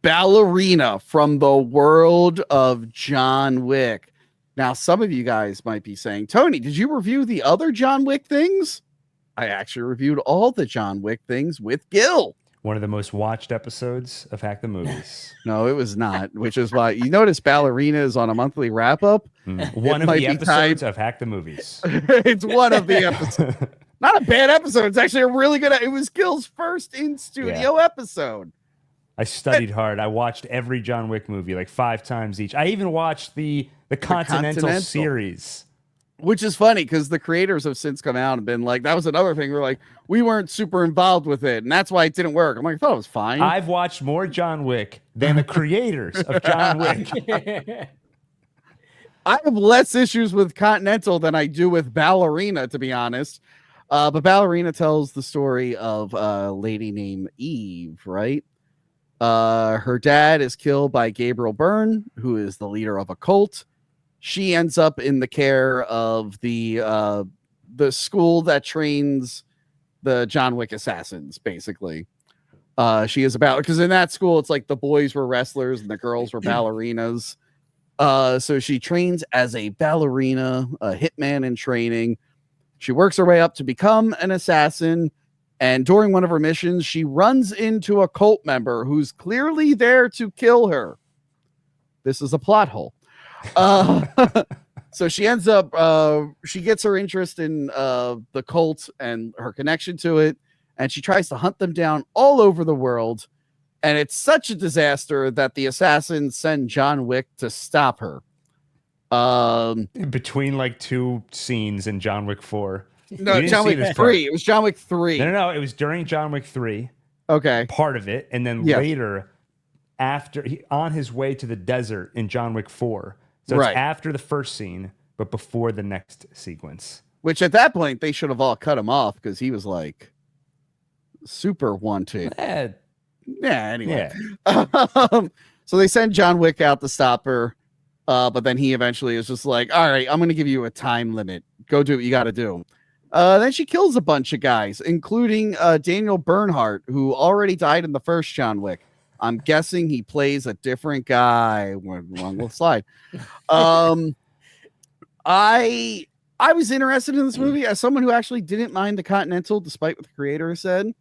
Ballerina from the World of John Wick. Now, some of you guys might be saying, Tony, did you review the other John Wick things? I actually reviewed all the John Wick things with Gil. One of the most watched episodes of Hack the Movies. No, it was not, which is why you notice Ballerina is on a monthly wrap up. One of the episodes of Hack the Movies. It's one of the episodes. Not a bad episode. It's actually a really good. It was Gil's first in studio episode. I studied hard. I watched every John Wick movie like 5 times each. I even watched the Continental series. Which is funny because the creators have since come out and been like, that was another thing. We're like, we weren't super involved with it, and that's why it didn't work. I'm like, I thought it was fine. I've watched more John Wick than the creators of John Wick. I have less issues with Continental than I do with Ballerina, to be honest. But Ballerina tells the story of a lady named Eve, right? Her dad is killed by Gabriel Byrne, who is the leader of a cult. She ends up in the care of the school that trains the John Wick assassins, basically. She is about, because in that school, it's like the boys were wrestlers and the girls were ballerinas. So she trains as a ballerina, a hitman in training. She works her way up to become an assassin. And during one of her missions, she runs into a cult member who's clearly there to kill her. This is a plot hole. So she ends up, she gets her interest in the cult and her connection to it, and she tries to hunt them down all over the world. And it's such a disaster that the assassins send John Wick to stop her. Between like 2 scenes in John Wick 4. No, John Wick 3. It was John Wick 3. No. It was during John Wick 3. Okay. Part of it. And then later, after on his way to the desert in John Wick 4. So it's after the first scene, but before the next sequence. Which at that point, they should have all cut him off because he was like super wanted. Anyway. Yeah. So they send John Wick out to stop her. But then he eventually is just like, all right, I'm going to give you a time limit. Go do what you got to do. Then she kills a bunch of guys, including Daniel Bernhardt, who already died in the first John Wick. I'm guessing he plays a different guy. We'll slide. I was interested in this movie as someone who actually didn't mind the Continental, despite what the creator said.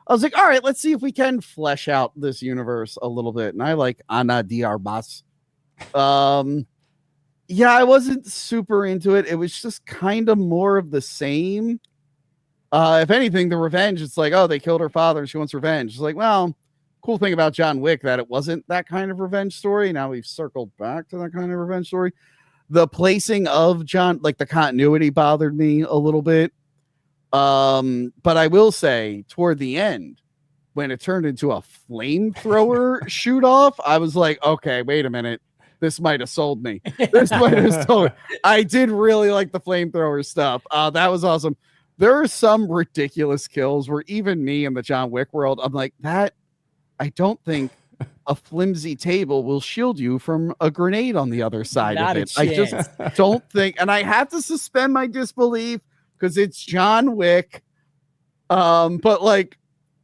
I was like, all right, let's see if we can flesh out this universe a little bit. And I like Ana de Armas. Yeah, I wasn't super into it. It was just kind of more of the same. If anything, the revenge, it's like, oh, they killed her father and she wants revenge. It's like, well, cool thing about John Wick that it wasn't that kind of revenge story. Now we've circled back to that kind of revenge story. The placing of John, like the continuity bothered me a little bit. But I will say toward the end, when it turned into a flamethrower shoot off, I was like, okay, wait a minute. This might have sold me. This might have sold me. I did really like the flamethrower stuff. That was awesome. There are some ridiculous kills where even me in the John Wick world, I'm like, that I don't think a flimsy table will shield you from a grenade on the other side of it. I just don't think, and I have to suspend my disbelief because it's John Wick. But like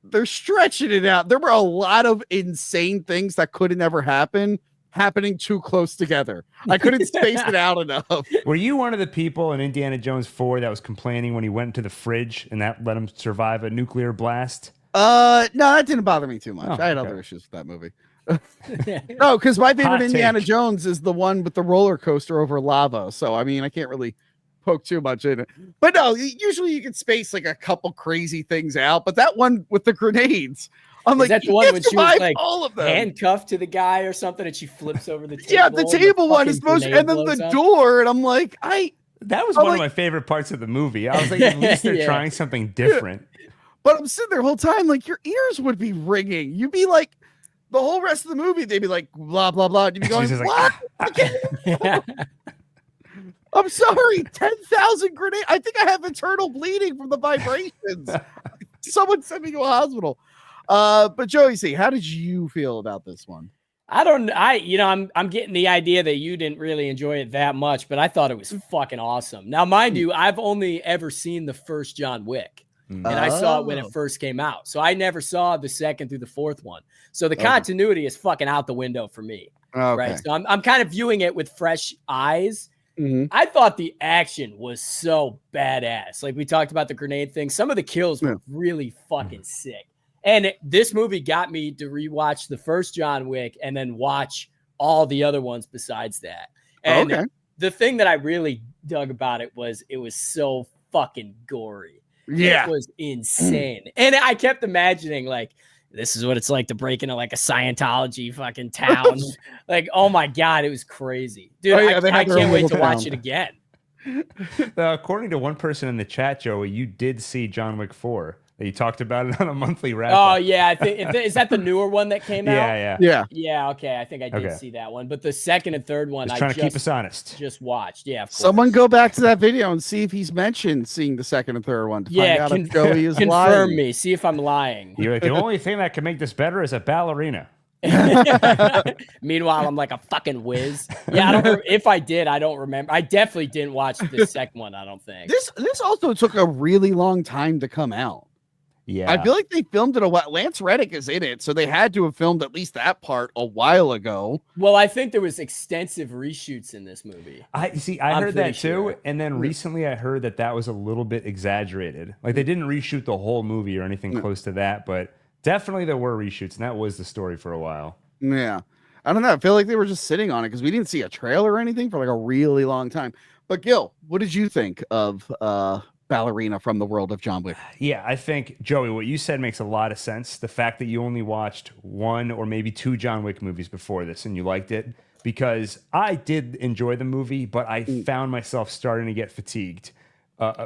they're stretching it out. There were a lot of insane things that could have never happened happening too close together. I couldn't space it out enough. Were you one of the people in Indiana Jones 4 that was complaining when he went into the fridge and that let him survive a nuclear blast? No, that didn't bother me too much. I had other issues with that movie. No, because my favorite Indiana Jones is the one with the roller coaster over lava. So, I mean, I can't really poke too much in it. But no, usually you can space like a couple crazy things out. But that one with the grenades, I'm like, that's the one when she was like all of them. Handcuffed to the guy or something, and she flips over the table. Yeah, the table one is most, and then the door, and I'm like, that was one of my favorite parts of the movie. I was like, at least they're trying something different. But I'm sitting there the whole time, like your ears would be ringing. You'd be like, the whole rest of the movie, they'd be like, blah blah blah. You'd be going, what? Like, I'm sorry, 10,000 grenades. I think I have internal bleeding from the vibrations. Someone sent me to a hospital. But Joey C, how did you feel about this one? I'm getting the idea that you didn't really enjoy it that much, but I thought it was fucking awesome. Now, mind you, I've only ever seen the first John Wick. And I saw it when it first came out. So I never saw the second through the fourth one. So the continuity is fucking out the window for me. Right. So I'm kind of viewing it with fresh eyes. I thought the action was so badass. Like we talked about the grenade thing. Some of the kills were really fucking sick. And this movie got me to rewatch the first John Wick and then watch all the other ones besides that. And the thing that I really dug about it was so fucking gory. Yeah. It was insane. And I kept imagining like, this is what it's like to break into like a Scientology fucking town. Like, oh my God, it was crazy. Dude, I can't wait to watch it again. According to one person in the chat, Joey, you did see John Wick 4. You talked about it on a monthly wrap. Oh, yeah. I think is that the newer one that came out? Yeah. Okay. I think I did see that one. But the second and third one, trying to keep us honest. Just watched. Yeah. Of course. Someone go back to that video and see if he's mentioned seeing the second and third one. To find out if Joey is confirm lying. me. See if I'm lying. You're like, the only thing that can make this better is a ballerina. Meanwhile, I'm like a fucking whiz. Yeah, if I did, I don't remember. I definitely didn't watch the second one. I don't think. This also took a really long time to come out. Yeah, I feel like they filmed it a while. Lance Reddick is in it, so they had to have filmed at least that part a while ago. Well, I think there was extensive reshoots in this movie. I heard that too, and then recently I heard that was a little bit exaggerated. Like they didn't reshoot the whole movie or anything close to that, but definitely there were reshoots, and that was the story for a while. Yeah, I don't know. I feel like they were just sitting on it because we didn't see a trailer or anything for like a really long time. But Gil, what did you think of Ballerina from the World of John Wick? Yeah, I think, Joey, what you said makes a lot of sense. The fact that you only watched one or maybe two John Wick movies before this and you liked it, because I did enjoy the movie, but I found myself starting to get fatigued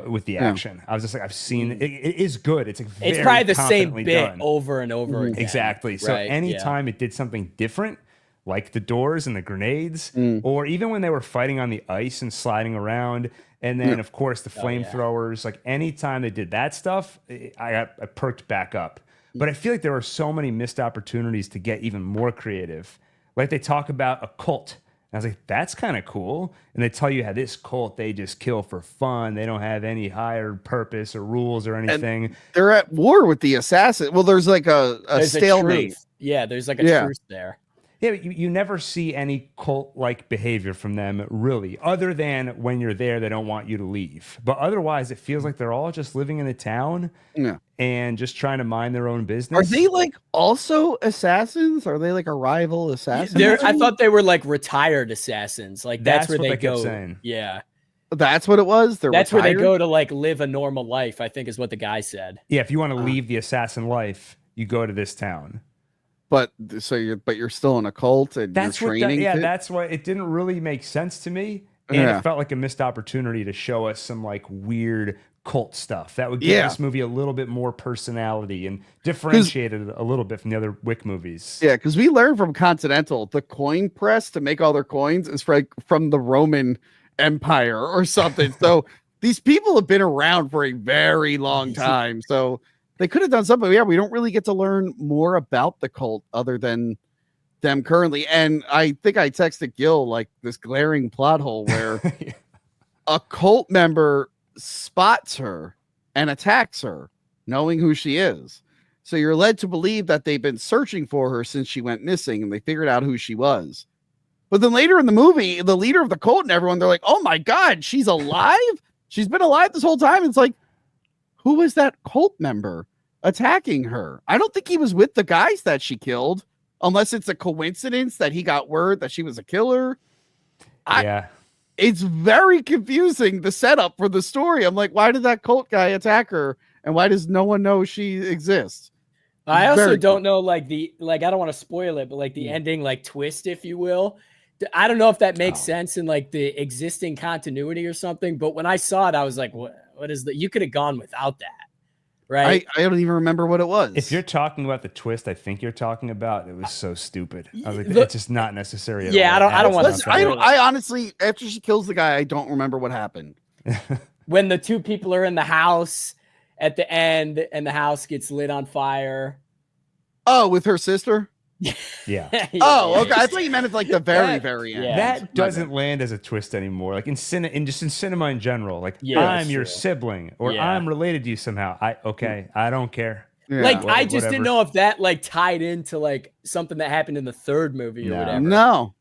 with the action. I was just like, I've seen it. It is good. It's like it's probably the same bit done. Over and over again. Exactly. So anytime it did something different, like the doors and the grenades, or even when they were fighting on the ice and sliding around, and then, of course, the flamethrowers, like anytime they did that stuff, I perked back up. But I feel like there were so many missed opportunities to get even more creative. Like they talk about a cult. And I was like, that's kind of cool. And they tell you how this cult, they just kill for fun. They don't have any higher purpose or rules or anything. And they're at war with the assassin. Well, there's like a stalemate. There's like a truce there. Yeah, but you never see any cult-like behavior from them, really, other than when you're there, they don't want you to leave. But otherwise, it feels like they're all just living in the town and just trying to mind their own business. Are they like also assassins? Are they like a rival assassin? I thought they were like retired assassins. Like that's where they go. Yeah. That's what it was? That's where they go to like live a normal life, I think is what the guy said. Yeah, if you want to leave the assassin life, you go to this town. But you're still in a cult and that's you're training. That's why it didn't really make sense to me. And it felt like a missed opportunity to show us some like weird cult stuff that would give this movie a little bit more personality and differentiate it a little bit from the other Wick movies. Yeah, because we learned from Continental the coin press to make all their coins is from the Roman Empire or something. So these people have been around for a very long time. So they could have done something. But yeah, we don't really get to learn more about the cult other than them currently. And I think I texted Gil like this glaring plot hole where a cult member spots her and attacks her, knowing who she is. So you're led to believe that they've been searching for her since she went missing and they figured out who she was. But then later in the movie, the leader of the cult and everyone, they're like, oh my God, she's alive? She's been alive this whole time. It's like, who is that cult member attacking her? I don't think he was with the guys that she killed, unless it's a coincidence that he got word that she was a killer. It's very confusing, the setup for the story. I'm like, why did that cult guy attack her? And why does no one know she exists? I also don't know, I don't want to spoil it, but like the ending, like twist, if you will. I don't know if that makes sense in like the existing continuity or something, but when I saw it, I was like, what is that? You could have gone without that. Right. I don't even remember what it was. If you're talking about the twist, I think you're talking about, it was so stupid. I was like, it's just not necessary at all. I don't want to. I honestly, after she kills the guy, I don't remember what happened. When the two people are in the house at the end and the house gets lit on fire. Oh, with her sister? Yeah. Oh, okay. I thought you meant it's like the very end. That doesn't land as a twist anymore. Like in cinema in general. Like I'm your sibling or I'm related to you somehow. I don't care. Yeah. Like I just didn't know if that like tied into like something that happened in the third movie or whatever. No.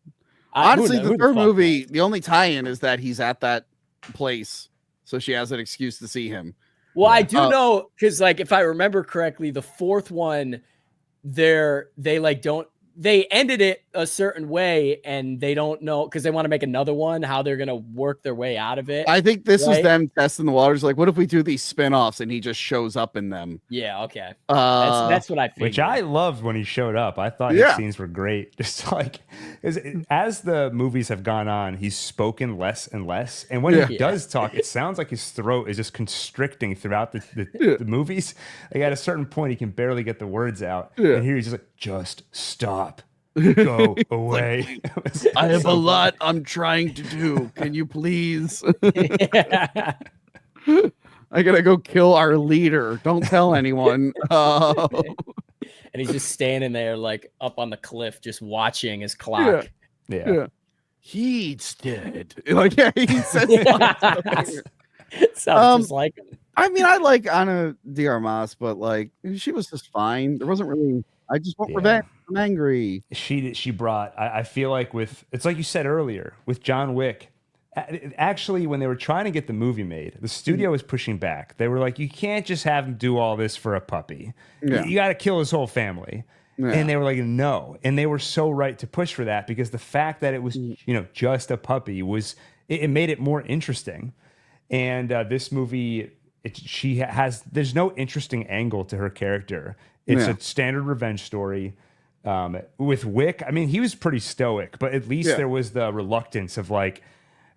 Honestly, the third movie, the only tie-in is that he's at that place, so she has an excuse to see him. Well, I do know because, like, if I remember correctly, the fourth one, they ended it a certain way, and they don't know because they want to make another one how they're gonna work their way out of it. I think this was them testing the waters. Like, what if we do these spin-offs and he just shows up in them? Yeah, okay. That's what I figured. Which I loved when he showed up. I thought his scenes were great. Just like as the movies have gone on, he's spoken less and less. And when he does talk, it sounds like his throat is just constricting throughout the movies. Like at a certain point, he can barely get the words out. Yeah. And here he's just like, just stop. Go away. I have a lot I'm trying to do. Can you please? I gotta go kill our leader. Don't tell anyone. And he's just standing there, like up on the cliff, just watching his clock. Yeah. He's dead. Like, he says. Sounds just like him. I mean, I like Ana de Armas, but like, she was just fine. There wasn't really. I just want revenge. I'm angry. She brought. I feel like it's like you said earlier with John Wick. Actually, when they were trying to get the movie made, the studio was pushing back. They were like, "You can't just have him do all this for a puppy. You got to kill his whole family." Yeah. And they were like, "No," and they were so right to push for that because the fact that it was just a puppy was it made it more interesting. And this movie, there's no interesting angle to her character. It's a standard revenge story. With Wick, I mean, he was pretty stoic, but at least there was the reluctance of like,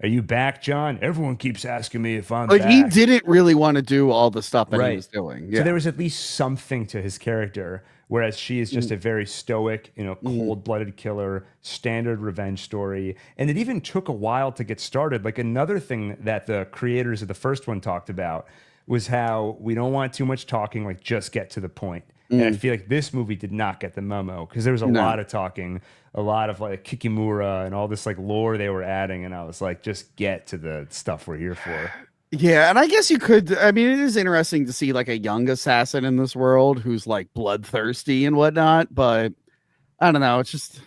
are you back, John? Everyone keeps asking me if I'm back. He didn't really want to do all the stuff that he was doing. Yeah. So there was at least something to his character, whereas she is just a very stoic, cold-blooded killer, standard revenge story. And it even took a while to get started. Like another thing that the creators of the first one talked about was how we don't want too much talking, like just get to the point. And I feel like this movie did not get the memo because there was a lot of talking, a lot of like Kikimura and all this like lore they were adding. And I was like, just get to the stuff we're here for. Yeah. And I guess you could, I mean, it is interesting to see like a young assassin in this world who's like bloodthirsty and whatnot. But I don't know. It's just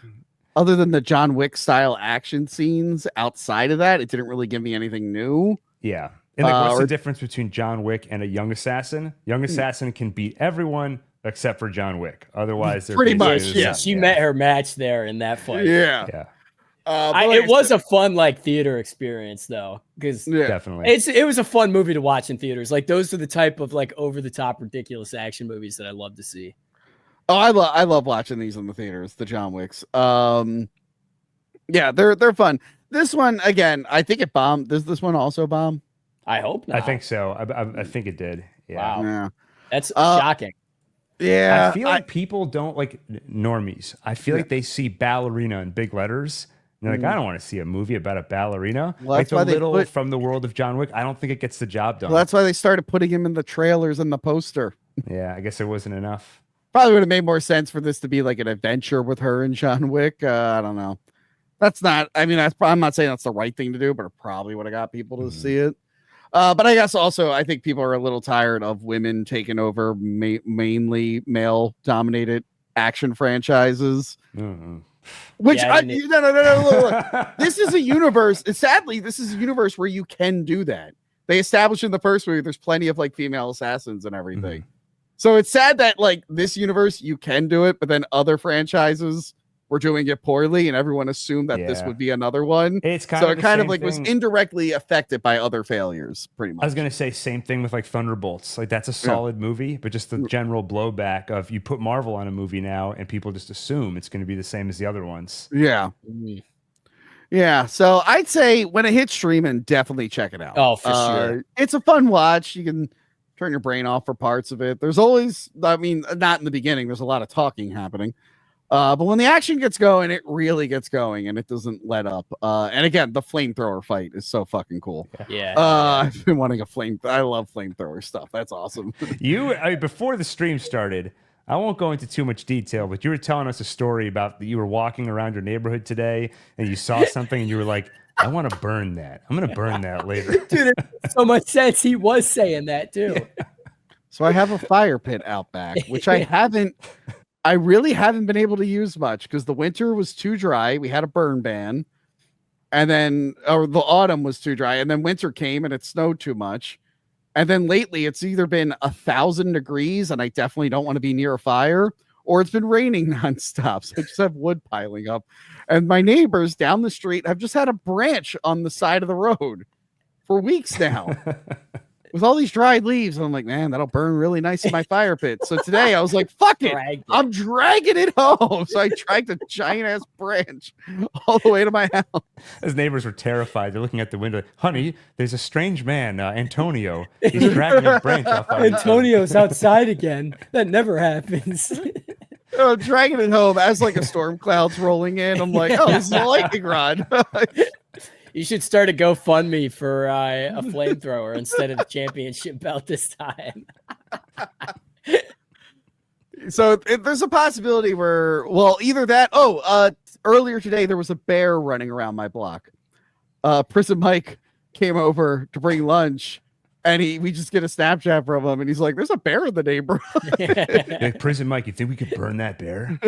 other than the John Wick style action scenes outside of that, it didn't really give me anything new. Yeah. And like, what's the difference between John Wick and a young assassin? Young assassin can beat everyone except for John Wick. Otherwise, they're pretty much. Yeah, she met her match there in that fight. Yeah. It was a fun like theater experience though, because definitely it was a fun movie to watch in theaters. Like those are the type of like over the top ridiculous action movies that I love to see. Oh, I love watching these in the theaters. The John Wicks. Yeah, they're fun. This one again, I think it bombed. Does this one also bomb? I hope not. I think so. I think it did. Yeah. Wow. Yeah. That's shocking. Yeah. I feel like people don't like normies. I feel like they see ballerina in big letters. And they're like, I don't want to see a movie about a ballerina. Well, like the little from the world of John Wick. I don't think it gets the job done. Well, that's why they started putting him in the trailers and the poster. Yeah, I guess it wasn't enough. Probably would have made more sense for this to be like an adventure with her and John Wick. I don't know. That's not, I mean, I'm not saying that's the right thing to do, but it probably would have got people to see it. But I guess also, I think people are a little tired of women taking over mainly male-dominated action franchises. Which, no. This is a universe. Sadly, this is a universe where you can do that. They established in the first movie there's plenty of like female assassins and everything. So it's sad that like this universe you can do it, but then other franchises were doing it poorly, and everyone assumed that this would be another one. It's kind of like was indirectly affected by other failures, pretty much. I was gonna say same thing with like Thunderbolts. Like that's a solid movie, but just the general blowback of you put Marvel on a movie now, and people just assume it's gonna be the same as the other ones. Yeah. Yeah. So I'd say when it hits streaming, definitely check it out. Oh, for sure. It's a fun watch. You can turn your brain off for parts of it. There's always, I mean, not in the beginning. There's a lot of talking happening. But when the action gets going, it really gets going and it doesn't let up. And again, the flamethrower fight is so fucking cool. Yeah. I've been wanting a I love flamethrower stuff. That's awesome. Before the stream started, I won't go into too much detail, but you were telling us a story about that you were walking around your neighborhood today and you saw something and you were like, I want to burn that. I'm going to burn that later. Dude, it makes so much sense. He was saying that too. Yeah. So I have a fire pit out back, which I really haven't been able to use much because the winter was too dry. We had a burn ban. And then the autumn was too dry. And then winter came and it snowed too much. And then lately it's either been 1,000 degrees and I definitely don't want to be near a fire, or it's been raining nonstop. So I just have wood piling up. And my neighbors down the street have just had a branch on the side of the road for weeks now with all these dried leaves. And I'm like, man, that'll burn really nice in my fire pit. So today I was like, fuck it. I'm dragging it home. So I dragged a giant ass branch all the way to my house. His neighbors were terrified. They're looking at the window. Honey, there's a strange man, Antonio. He's dragging a branch off. Antonio's outside again. That never happens. Dragging it home as like a storm cloud's rolling in. I'm like, oh, this is a lightning rod. You should start a GoFundMe for a flamethrower instead of the championship belt this time. So there's a possibility where, well, either that. Earlier today there was a bear running around my block. Prison Mike came over to bring lunch, and we just get a Snapchat from him, and he's like, "There's a bear in the neighborhood." Hey, Prison Mike, you think we could burn that bear?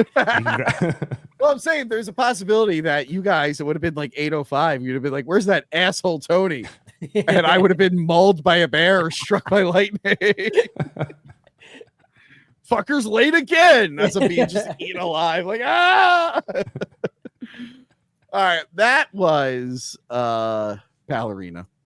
Well, I'm saying there's a possibility that you guys, it would have been like 8:05. You'd have been like, "Where's that asshole Tony?" And I would have been mauled by a bear or struck by lightning. Fucker's late again. That's a bee just eaten alive. Like, ah. All right, that was Ballerina.